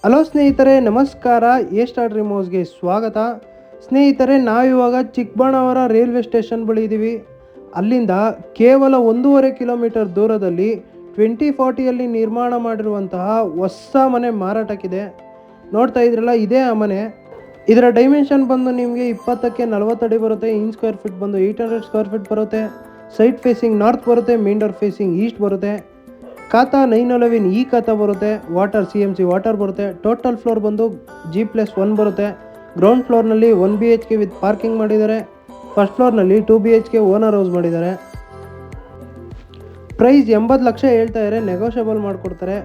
Hello ಸ್ನೇಹಿತರೆ, ನಮಸ್ಕಾರ. A star ರಿಮೋಸ್ಗೆ ಸ್ವಾಗತ. ಸ್ನೇಹಿತರೆ, ನಾವಿವಾಗ ಚಿಕ್ಕಬಳ್ಳಾಪುರ ರೈಲ್ವೆ ಸ್ಟೇಷನ್ ಬಳಿ ಇದ್ದೀವಿ. ಅಲ್ಲಿಂದ ಕೇವಲ 1.5 ಕಿಲೋಮೀಟರ್ ದೂರದಲ್ಲಿ 2040ಯಲ್ಲಿ ನಿರ್ಮಾಣ ಮಾಡಿರುವಂತಹ ಹೊಸ ಮನೆ ಮಾರಾಟಕ್ಕಿದೆ. ನೋಡ್ತಾ ಇದ್ರಲ್ಲ, ಇದೇ ಆ ಮನೆ. ಇದರ ಡೈಮೆನ್ಷನ್ ಬಂದು ನಿಮಗೆ 20ಕ್ಕೆ 40 ಅಡಿ ಬರುತ್ತೆ. ಇನ್ ಸ್ಕ್ವೇರ್ ಫೀಟ್ ಬಂದು 800 ಸ್ಕ್ವೇರ್ ಫೀಟ್ ಬರುತ್ತೆ. ಸೈಡ್ ಫೇಸಿಂಗ್ ನಾರ್ತ್ ಬರುತ್ತೆ, ಮೇನ್ ಡೋರ್ ಫೇಸಿಂಗ್ ಈಸ್ಟ್ ಬರುತ್ತೆ. ಖಾತಾ 911 ಈ ಖಾತಾ ಬರುತ್ತೆ. ವಾಟರ್ CMC ವಾಟರ್ ಬರುತ್ತೆ. ಟೋಟಲ್ ಫ್ಲೋರ್ ಬಂದು G+1 ಬರುತ್ತೆ. ಗ್ರೌಂಡ್ ಫ್ಲೋರ್ನಲ್ಲಿ 1 BHK ವಿತ್ ಪಾರ್ಕಿಂಗ್ ಮಾಡಿದ್ದಾರೆ. ಫಸ್ಟ್ ಫ್ಲೋರ್ನಲ್ಲಿ 2 BHK ಓನರ್ ಹೌಸ್ ಮಾಡಿದ್ದಾರೆ. ಪ್ರೈಸ್ 80 ಲಕ್ಷ ಹೇಳ್ತಾ ಇದ್ದಾರೆ, ನೆಗೋಷಿಯಬಲ್ ಮಾಡಿಕೊಡ್ತಾರೆ.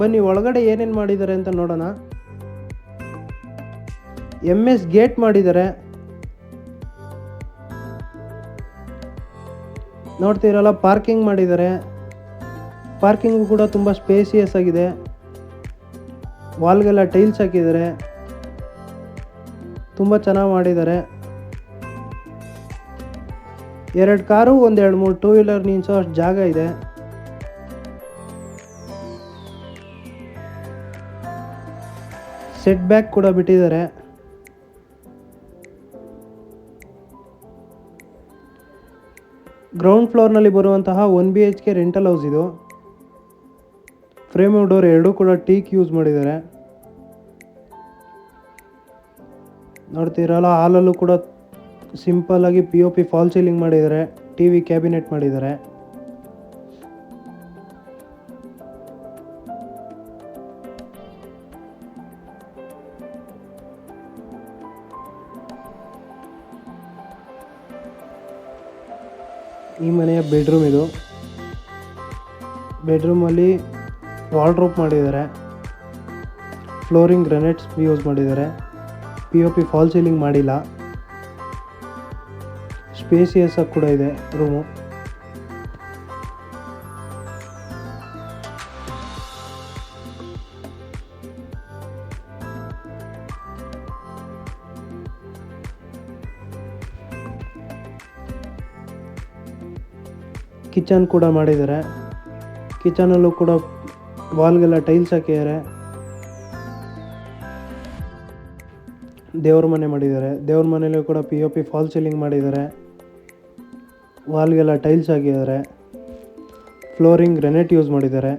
ಬನ್ನಿ ಒಳಗಡೆ ಏನೇನು ಮಾಡಿದ್ದಾರೆ ಅಂತ ನೋಡೋಣ. MS ಗೇಟ್ ಮಾಡಿದ್ದಾರೆ. ನೋಡ್ತೀರಲ್ಲ, ಪಾರ್ಕಿಂಗ್ ಮಾಡಿದ್ದಾರೆ. ಪಾರ್ಕಿಂಗು ಕೂಡ ತುಂಬ ಸ್ಪೇಸಿಯಸ್ ಆಗಿದೆ. ವಾಲ್ಗೆಲ್ಲ ಟೈಲ್ಸ್ ಹಾಕಿದ್ದಾರೆ, ತುಂಬ ಚೆನ್ನಾಗಿ ಮಾಡಿದ್ದಾರೆ. 2 ಕಾರು, 1-2-3 ಟೂ ವೀಲರ್ ನಿಲ್ಲಿಸೋ ಅಷ್ಟು ಜಾಗ ಇದೆ. ಸೆಟ್ ಬ್ಯಾಕ್ ಕೂಡ ಬಿಟ್ಟಿದ್ದಾರೆ. ಗ್ರೌಂಡ್ ಫ್ಲೋರ್ನಲ್ಲಿ ಬರುವಂತಹ 1 BHK ರೆಂಟಲ್ ಹೌಸ್ ಇದು. ಫ್ರೇಮ್ ಡೋರ್ ಎರಡೂ ಕೂಡ ಟೀಕ್ ಯೂಸ್ ಮಾಡಿದ್ದಾರೆ. ನೋಡ್ತೀರಲ್ಲ, ಹಾಲಲ್ಲೂ ಕೂಡ ಸಿಂಪಲ್ ಆಗಿ POP ಫಾಲ್ ಸೀಲಿಂಗ್ ಮಾಡಿದ್ದಾರೆ. TV ಕ್ಯಾಬಿನೆಟ್ ಮಾಡಿದ್ದಾರೆ. ಈ ಮನೆಯ ಬೆಡ್ರೂಮ್ ಇದು. ಬೆಡ್ರೂಮಲ್ಲಿ ವಾರ್ಡ್ರೋಬ್ ಮಾಡಿದ್ದಾರೆ. ಫ್ಲೋರಿಂಗ್ ಗ್ರಾನೈಟ್ಸ್ ಯೂಸ್ ಮಾಡಿದ್ದಾರೆ. POP ಫಾಲ್ ಸೀಲಿಂಗ್ ಮಾಡಿಲ್ಲ. ಸ್ಪೇಸಿಯಸ್ ಆಗಿ ಕೂಡ ಇದೆ ರೂಮು. ಕಿಚನ್ ಕೂಡ ಮಾಡಿದ್ದಾರೆ. ಕಿಚನಲ್ಲೂ ಕೂಡ ವಾಲ್ಗೆಲ್ಲ ಟೈಲ್ಸ್ ಹಾಕಿದ್ದಾರೆ. ದೇವ್ರ ಮನೆ ಮಾಡಿದ್ದಾರೆ. ದೇವ್ರ ಮನೆಯಲ್ಲೂ ಕೂಡ POP ಫಾಲ್ ಸೀಲಿಂಗ್ ಮಾಡಿದ್ದಾರೆ. ವಾಲ್ಗೆಲ್ಲ ಟೈಲ್ಸ್ ಹಾಕಿದ್ದಾರೆ. ಫ್ಲೋರಿಂಗ್ ಗ್ರಾನೈಟ್ ಯೂಸ್ ಮಾಡಿದ್ದಾರೆ.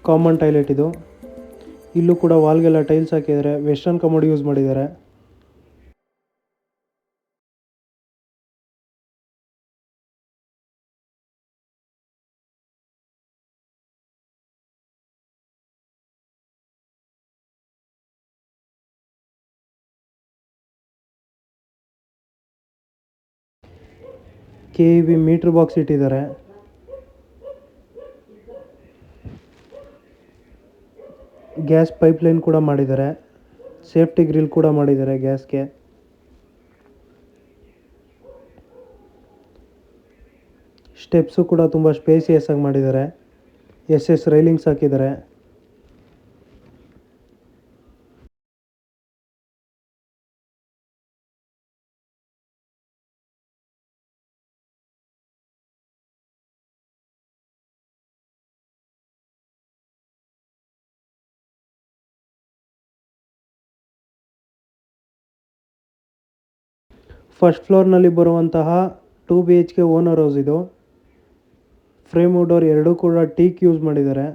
ಕಾಮನ್ ಟಾಯ್ಲೆಟ್ ಇದು. ಇಲ್ಲೂ ಕೂಡ ವಾಲ್ಗೆಲ್ಲ ಟೈಲ್ಸ್ ಹಾಕಿದ್ದಾರೆ. ವೆಸ್ಟರ್ನ್ ಕಮೋಡ್ ಯೂಸ್ ಮಾಡಿದ್ದಾರೆ. KEB ಮೀಟರ್ ಬಾಕ್ಸ್ ಇಟ್ಟಿದ್ದಾರೆ. ಗ್ಯಾಸ್ ಪೈಪ್ಲೈನ್ ಕೂಡ ಮಾಡಿದ್ದಾರೆ. ಸೇಫ್ಟಿ ಗ್ರಿಲ್ ಕೂಡ ಮಾಡಿದ್ದಾರೆ ಗ್ಯಾಸ್ಗೆ. ಸ್ಟೆಪ್ಸು ಕೂಡ ತುಂಬ ಸ್ಪೇಸಿಯಸ್ ಆಗಿ ಮಾಡಿದ್ದಾರೆ. SS ರೈಲಿಂಗ್ಸ್ ಹಾಕಿದ್ದಾರೆ. ಫಸ್ಟ್ ಫ್ಲೋರ್ನಲ್ಲಿ ಬರುವಂತಹ 2 BHK ಓನರ್ ಹೌಸ್ ಇದು. ಫ್ರೇಮ್ ಡೋರ್ ಎರಡೂ ಕೂಡ ಟೀಕ್ ಯೂಸ್ ಮಾಡಿದ್ದಾರೆ.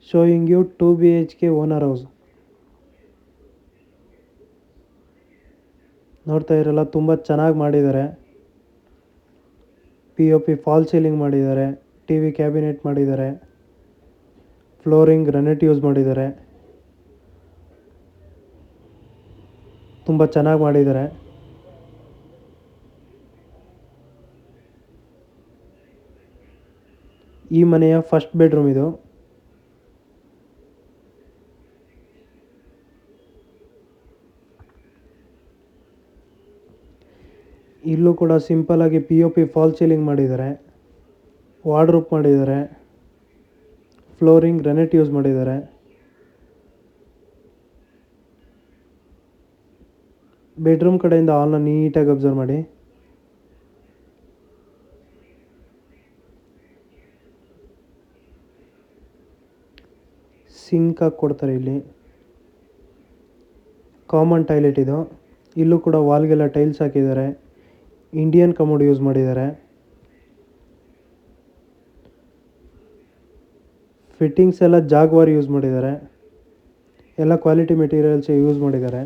Showing you 2 BHK owner house. ನೋಡ್ತಾ ಇರಲ್ಲ, ತುಂಬ ಚೆನ್ನಾಗಿ ಮಾಡಿದ್ದಾರೆ. POP ಫಾಲ್ ಸೀಲಿಂಗ್ ಮಾಡಿದ್ದಾರೆ. TV ಕ್ಯಾಬಿನೆಟ್ ಮಾಡಿದ್ದಾರೆ. ಫ್ಲೋರಿಂಗ್ ಗ್ರಾನೈಟ್ ಯೂಸ್ ಮಾಡಿದ್ದಾರೆ. ತುಂಬ ಚೆನ್ನಾಗಿ ಮಾಡಿದ್ದಾರೆ. ಈ ಮನೆಯ ಫಸ್ಟ್ ಬೆಡ್ರೂಮ್ ಇದು. ಇಲ್ಲೂ ಕೂಡ ಸಿಂಪಲ್ ಆಗಿ POP ಫಾಲ್ ಸೀಲಿಂಗ್ ಮಾಡಿದ್ದಾರೆ. ವಾರ್ಡ್ರೋಬ್ ಮಾಡಿದ್ದಾರೆ. ಫ್ಲೋರಿಂಗ್ ಗ್ರಾನೈಟ್ ಯೂಸ್ ಮಾಡಿದ್ದಾರೆ. ಬೆಡ್ರೂಮ್ ಕಡೆಯಿಂದ ಹಾಲ್ನ ನೀಟಾಗಿ ಅಬ್ಸರ್ವ್ ಮಾಡಿ. ಸಿಂಕ್ ಹಾಕಿ ಕೊಡ್ತಾರೆ ಇಲ್ಲಿ. ಕಾಮನ್ ಟಾಯ್ಲೆಟ್ ಇದು. ಇಲ್ಲೂ ಕೂಡ ವಾಲ್ಗೆಲ್ಲ ಟೈಲ್ಸ್ ಹಾಕಿದ್ದಾರೆ. ಇಂಡಿಯನ್ ಕಮೋಡ್ ಯೂಸ್ ಮಾಡಿದ್ದಾರೆ. ಫಿಟ್ಟಿಂಗ್ಸ್ ಎಲ್ಲ ಜಾಗ್ವಾರ್ ಯೂಸ್ ಮಾಡಿದ್ದಾರೆ. ಎಲ್ಲ ಕ್ವಾಲಿಟಿ ಮೆಟೀರಿಯಲ್ಸ್ ಯೂಸ್ ಮಾಡಿದ್ದಾರೆ.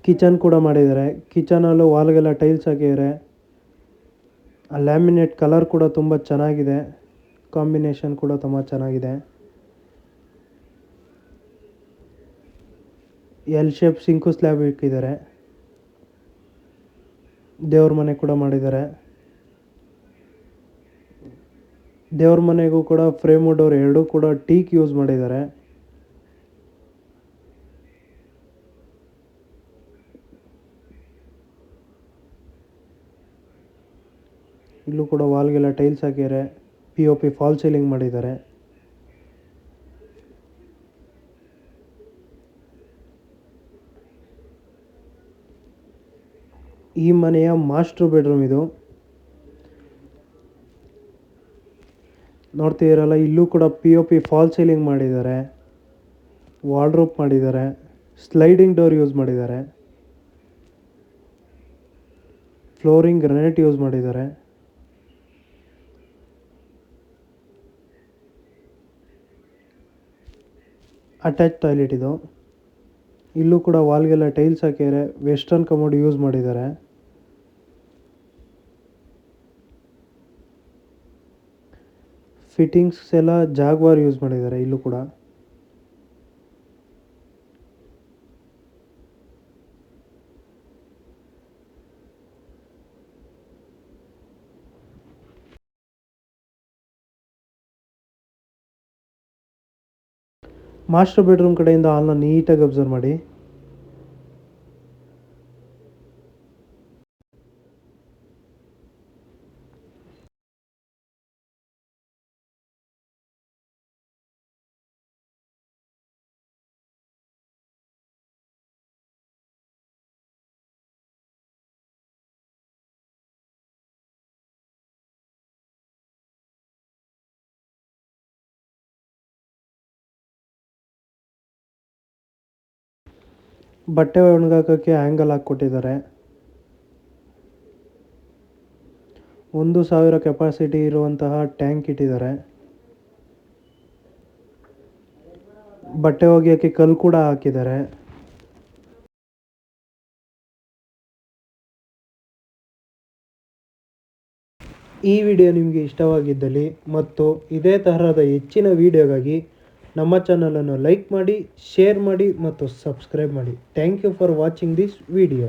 ಕಿಚನ್ ಕೂಡ ಮಾಡಿದ್ದಾರೆ. ಕಿಚನಲ್ಲೂ ವಾಲ್ಗೆಲ್ಲ ಟೈಲ್ಸ್ ಹಾಕಿದ್ದಾರೆ. ಆ ಲ್ಯಾಮಿನೇಟ್ ಕಲರ್ ಕೂಡ ತುಂಬ ಚೆನ್ನಾಗಿದೆ. ಕಾಂಬಿನೇಷನ್ ಕೂಡ ತುಂಬ ಚೆನ್ನಾಗಿದೆ. ಎಲ್ ಶೇಪ್ ಸಿಂಕು ಸ್ಲ್ಯಾಬ್ ಇಕ್ಕಿದ್ದಾರೆ. ದೇವ್ರ ಮನೆ ಕೂಡ ಮಾಡಿದ್ದಾರೆ. ದೇವ್ರ ಮನೆಗೂ ಕೂಡ ಫ್ರೇಮ್ ಡೋರ್ ಎರಡೂ ಕೂಡ ಟೀಕ್ ಯೂಸ್ ಮಾಡಿದ್ದಾರೆ. ಇಲ್ಲೂ ಕೂಡ ವಾಲ್ಗೆಲ್ಲ ಟೈಲ್ಸ್ ಹಾಕಿದ್ದಾರೆ. POP ಫಾಲ್ ಸೀಲಿಂಗ್ ಮಾಡಿದ್ದಾರೆ. ಈ ಮನೆಯ ಮಾಸ್ಟರ್ ಬೆಡ್ರೂಮ್ ಇದು. ನೋಡ್ತಿದ್ದೀರಲ್ಲ, ಇಲ್ಲೂ ಕೂಡ POP ಫಾಲ್ ಸೀಲಿಂಗ್ ಮಾಡಿದ್ದಾರೆ. ವಾರ್ಡ್ರೋಬ್ ಮಾಡಿದ್ದಾರೆ. ಸ್ಲೈಡಿಂಗ್ ಡೋರ್ ಯೂಸ್ ಮಾಡಿದ್ದಾರೆ. ಫ್ಲೋರಿಂಗ್ ಗ್ರಾನೈಟ್ ಯೂಸ್ ಮಾಡಿದ್ದಾರೆ. ಅಟ್ಯಾಚ್ ಟಾಯ್ಲೆಟ್ ಇದು. ಇಲ್ಲೂ ಕೂಡ ವಾಲ್ಗೆಲ್ಲ ಟೈಲ್ಸ್ ಹಾಕಿದ್ದಾರೆ. ವೆಸ್ಟರ್ನ್ ಕಮೋಡ್ ಯೂಸ್ ಮಾಡಿದ್ದಾರೆ. ಫಿಟ್ಟಿಂಗ್ಸ್ ಎಲ್ಲ ಜಾಗ್ವಾರ್ ಯೂಸ್ ಮಾಡಿದ್ದಾರೆ. ಇಲ್ಲೂ ಕೂಡ ಮಾಸ್ಟರ್ ಬೆಡ್ರೂಮ್ ಕಡೆಯಿಂದ ಹಾಲ್ನ ನೀಟಾಗಿ ಅಬ್ಸರ್ವ್ ಮಾಡಿ. ಬಟ್ಟೆ ಒಣಗಾಕೋಕ್ಕೆ ಆ್ಯಂಗಲ್ ಹಾಕ್ಕೊಟ್ಟಿದ್ದಾರೆ. 1000 ಕೆಪಾಸಿಟಿ ಇರುವಂತಹ ಟ್ಯಾಂಕ್ ಇಟ್ಟಿದ್ದಾರೆ. ಬಟ್ಟೆ ಒಗೆಯೋಕ್ಕೆ ಕಲ್ಲು ಕೂಡ ಹಾಕಿದ್ದಾರೆ. ಈ ವಿಡಿಯೋ ನಿಮಗೆ ಇಷ್ಟವಾಗಿದ್ದಲ್ಲಿ ಮತ್ತು ಇದೇ ತರಹದ ಹೆಚ್ಚಿನ ವಿಡಿಯೋಗಾಗಿ ನಮ್ಮ ಚಾನಲನ್ನು ಲೈಕ್ ಮಾಡಿ, ಶೇರ್ ಮಾಡಿ ಮತ್ತು ಸಬ್ಸ್ಕ್ರೈಬ್ ಮಾಡಿ. Thank you for watching this video.